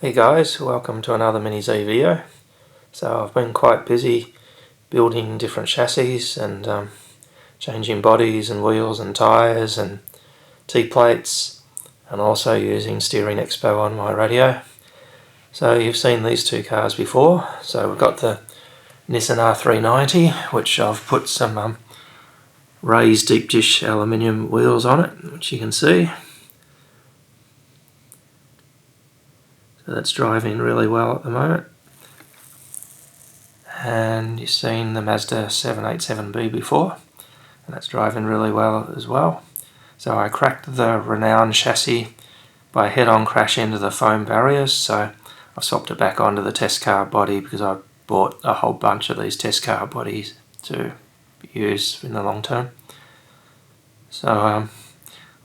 Hey guys, welcome to another Mini Z video. So I've been quite busy building different chassis and changing bodies and wheels and tyres and T-plates, and also using steering expo on my radio. So you've seen these two cars before. So we've got the Nissan R390, which I've put some raised deep dish aluminium wheels on it, which you can see. So that's driving really well at the moment. And you've seen the Mazda 787B before, and that's driving really well as well. So I cracked the Renown chassis by a head-on crash into the foam barriers, so I've swapped it back onto the test car body because I bought a whole bunch of these test car bodies to use in the long term. So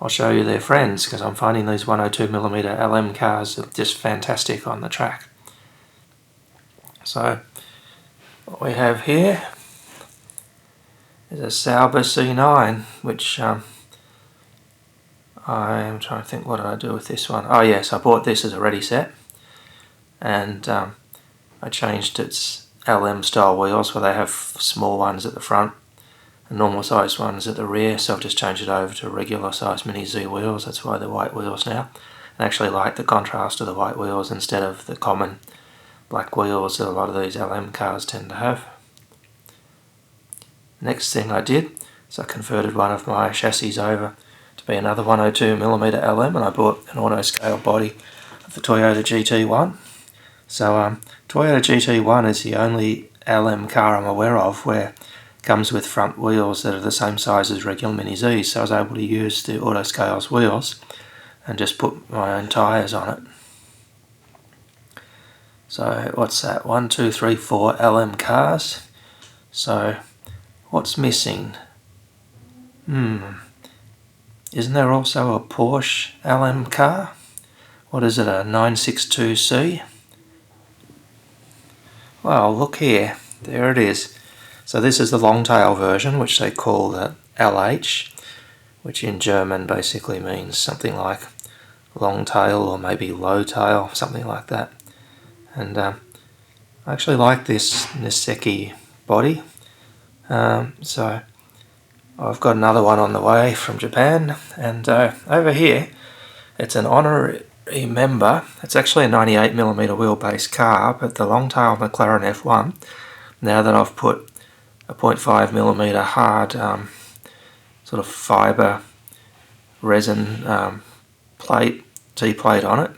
I'll show you their friends, because I'm finding these 102mm LM cars are just fantastic on the track. So what we have here is a Sauber C9, which I'm trying to think, what did I do with this one? Oh yes, I bought this as a ready set, and I changed its LM style wheels where they have small ones at the front and normal sized ones at the rear, so I've just changed it over to regular size Mini Z wheels. That's why they're white wheels now. I actually like the contrast of the white wheels instead of the common black wheels that a lot of these LM cars tend to have. Next thing I did is I converted one of my chassis over to be another 102mm LM, and I bought an auto scale body of the Toyota GT1. So Toyota GT1 is the only LM car I'm aware of where it comes with front wheels that are the same size as regular Mini Zs, so I was able to use the auto scales wheels and just put my own tyres on it. So what's that? 1, 2, 3, 4 LM cars. So what's missing? Isn't there also a Porsche LM car? What is it, a 962C? Well, look here. There it is. So this is the longtail version, which they call the LH, which in German basically means something like long tail or maybe low tail, something like that. And I actually like this Niseki body. So I've got another one on the way from Japan, and over here it's an honorary member. It's actually a 98mm wheelbase car, but the longtail McLaren F1, now that I've put a 0.5mm hard sort of fibre resin plate, T-plate on it,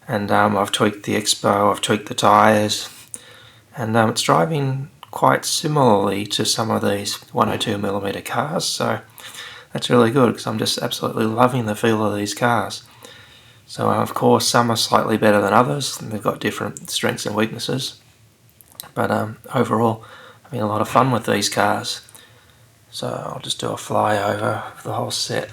and I've tweaked the expo, I've tweaked the tyres, and it's driving quite similarly to some of these 102mm cars, so that's really good because I'm just absolutely loving the feel of these cars. So of course some are slightly better than others, and they've got different strengths and weaknesses, but overall having a lot of fun with these cars. So I'll just do a flyover of the whole set.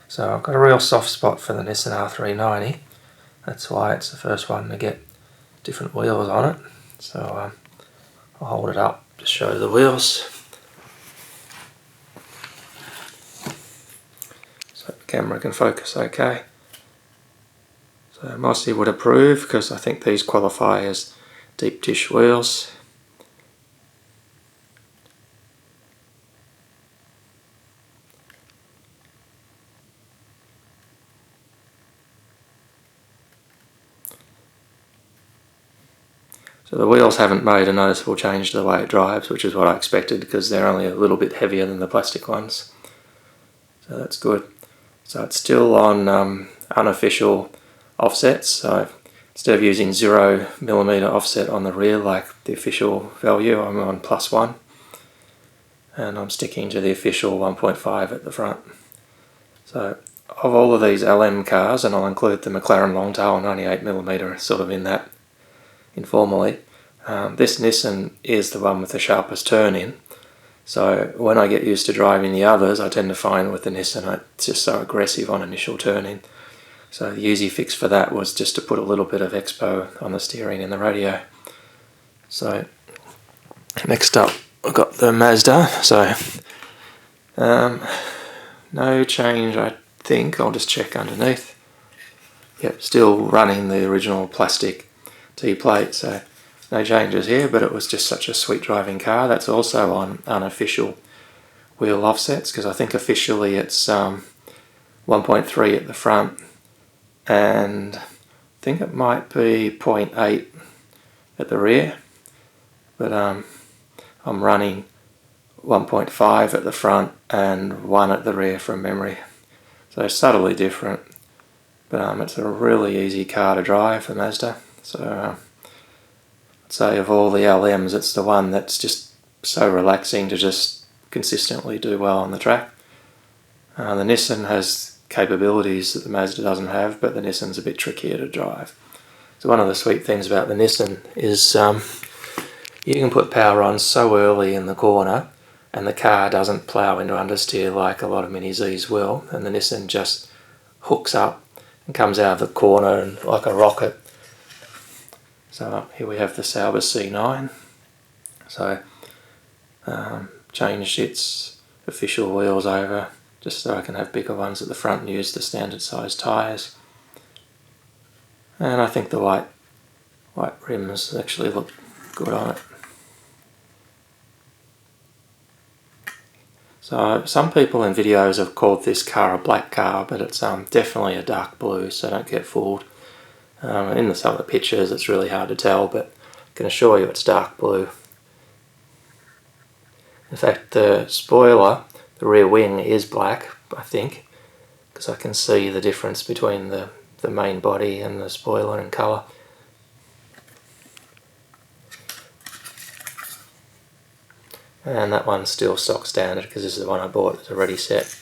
So I've got a real soft spot for the Nissan R390. That's why it's the first one to get different wheels on it. So I'll hold it up to show the wheels. So the camera can focus okay. So Mossy would approve because I think these qualify as deep dish wheels. So the wheels haven't made a noticeable change to the way it drives, which is what I expected because they're only a little bit heavier than the plastic ones. So that's good. So it's still on unofficial offsets, so instead of using 0mm offset on the rear like the official value, I'm on +1, and I'm sticking to the official 1.5 at the front. So of all of these LM cars, and I'll include the McLaren Longtail 98mm sort of in that informally, this Nissan is the one with the sharpest turn in. So when I get used to driving the others, I tend to find with the Nissan it's just so aggressive on initial turning. So the easy fix for that was just to put a little bit of expo on the steering and the radio. So Next up I've got the Mazda, so no change I think. I'll just check underneath. Yep, still running the original plastic T-plate, so no changes here, but it was just such a sweet driving car. That's also on unofficial wheel offsets, because I think officially it's 1.3 at the front, and I think it might be 0.8 at the rear, but I'm running 1.5 at the front and 1 at the rear from memory, so subtly different, but it's a really easy car to drive, the Mazda. So I'd say of all the LMs, it's the one that's just so relaxing to just consistently do well on the track. The Nissan has capabilities that the Mazda doesn't have, but the Nissan's a bit trickier to drive. So one of the sweet things about the Nissan is you can put power on so early in the corner and the car doesn't plough into understeer like a lot of Mini Zs will, and the Nissan just hooks up and comes out of the corner and like a rocket. So here we have the Sauber C9. So changed its official wheels over just so I can have bigger ones at the front and use the standard size tyres. And I think the white rims actually look good on it. So some people in videos have called this car a black car, but it's definitely a dark blue, so don't get fooled. In some of the pictures it's really hard to tell, but I can assure you it's dark blue. In fact, the spoiler, the rear wing, is black, I think, because I can see the difference between the main body and the spoiler in colour. And that one's still stock standard because this is the one I bought that's already set.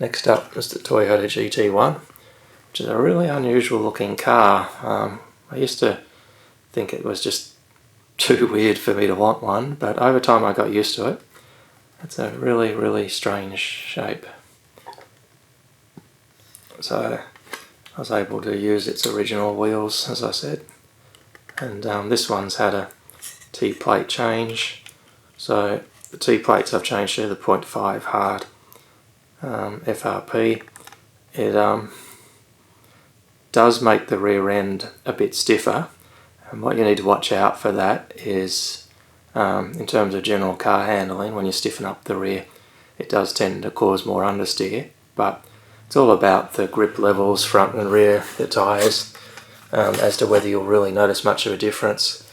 Next up is the Toyota GT1, which is a really unusual looking car. I used to think it was just too weird for me to want one, but over time I got used to it. It's a really, really strange shape. So I was able to use its original wheels, as I said, and this one's had a T-plate change. So the T-plates I've changed to the 0.5 hard FRP. It does make the rear end a bit stiffer, and what you need to watch out for that is in terms of general car handling, when you stiffen up the rear it does tend to cause more understeer, but it's all about the grip levels front and rear, the tyres, as to whether you'll really notice much of a difference.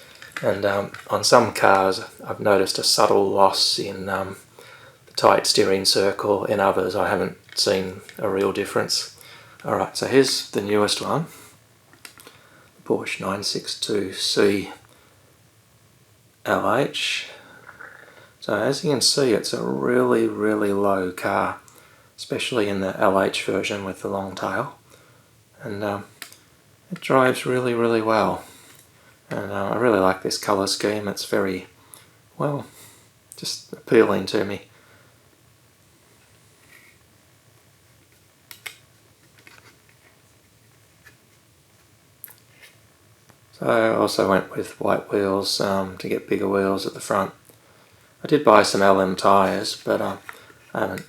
And on some cars I've noticed a subtle loss in the tight steering circle. In others I haven't seen a real difference. Alright, so here's the newest one, the Porsche 962C LH. So as you can see, it's a really, really low car, especially in the LH version with the long tail, and it drives really, really well. And I really like this colour scheme. It's very, well, just appealing to me. So I also went with white wheels to get bigger wheels at the front. I did buy some LM tyres, but I haven't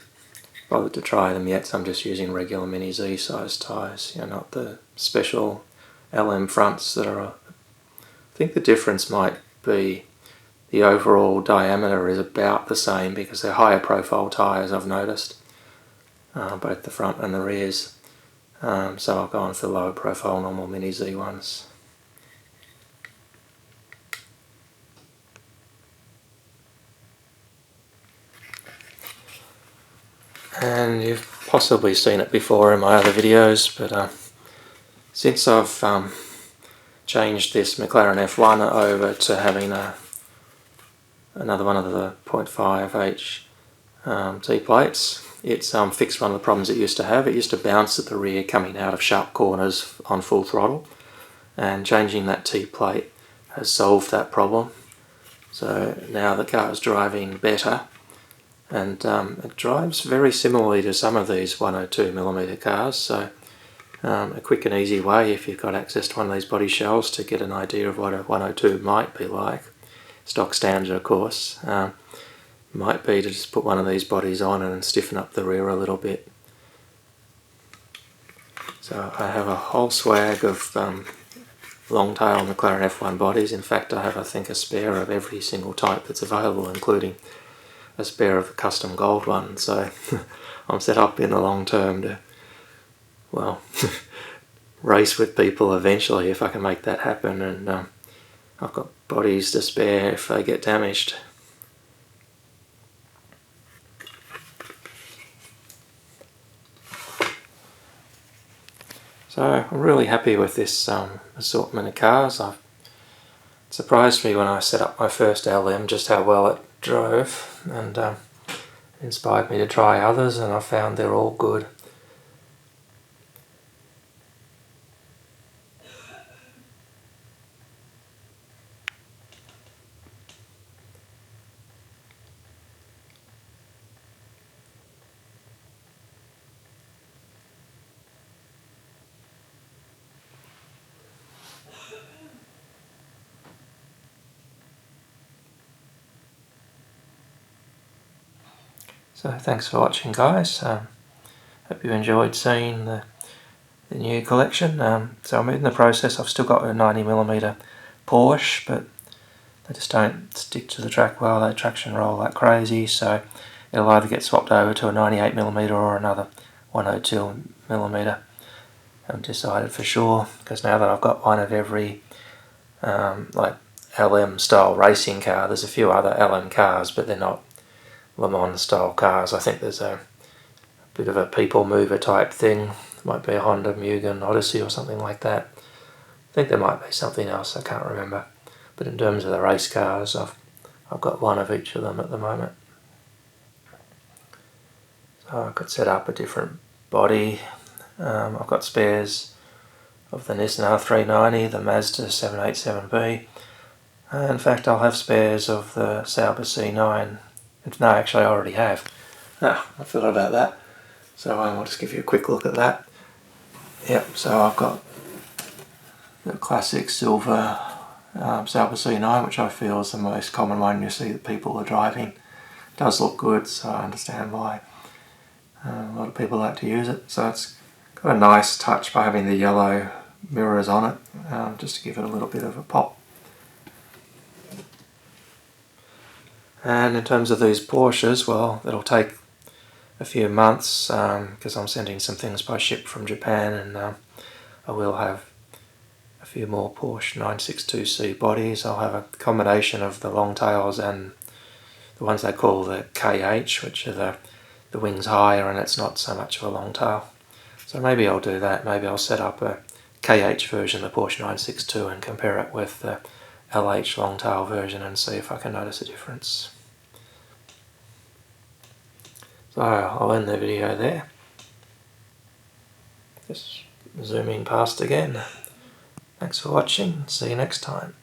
bothered to try them yet, so I'm just using regular Mini Z size tyres, not the special LM fronts that are... I think the difference might be the overall diameter is about the same because they're higher profile tyres, I've noticed, both the front and the rears. So I've gone for lower profile normal Mini Z ones. And you've possibly seen it before in my other videos, but since I've changed this McLaren F1 over to having another one of the 0.5H T-plates, it's fixed one of the problems it used to have. It used to bounce at the rear coming out of sharp corners on full throttle, and changing that T-plate has solved that problem. So now the car is driving better, and it drives very similarly to some of these 102mm cars, so a quick and easy way, if you've got access to one of these body shells, to get an idea of what a 102 might be like, stock standard of course, might be to just put one of these bodies on and stiffen up the rear a little bit. So I have a whole swag of long-tail McLaren F1 bodies. In fact, I have, I think, a spare of every single type that's available, including a spare of the custom gold one. So I'm set up in the long term to, well, race with people eventually if I can make that happen, and I've got bodies to spare if they get damaged. So I'm really happy with this assortment of cars. It surprised me when I set up my first LM just how well it drove, and inspired me to try others, and I found they're all good. So thanks for watching, guys. Hope you enjoyed seeing the new collection. So I'm in the process. I've still got a 90mm Porsche, but they just don't stick to the track well. They traction roll like crazy, so it'll either get swapped over to a 98mm or another 102mm. I haven't decided for sure, because now that I've got one of every like LM style racing car, there's a few other LM cars, but they're not Le Mans style cars. I think there's a bit of a people mover type thing. Might be a Honda Mugen Odyssey or something like that. I think there might be something else, I can't remember. But in terms of the race cars, I've got one of each of them at the moment. So I could set up a different body. I've got spares of the Nissan R390, the Mazda 787B. In fact, I'll have spares of the Sauber C9. No, actually I already have. I forgot about that. So I'll just give you a quick look at that. Yep, so I've got the classic silver Sauber C9, which I feel is the most common one you see that people are driving. It does look good, so I understand why a lot of people like to use it. So it's got a nice touch by having the yellow mirrors on it, just to give it a little bit of a pop. And in terms of these Porsches, well, it'll take a few months because I'm sending some things by ship from Japan, and I will have a few more Porsche 962C bodies. I'll have a combination of the long tails and the ones they call the KH, which are the wings higher and it's not so much of a long tail. So maybe I'll do that. Maybe I'll set up a KH version of the Porsche 962 and compare it with the LH long tail version and see if I can notice a difference. So I'll end the video there. Just zooming past again. Thanks for watching. See you next time.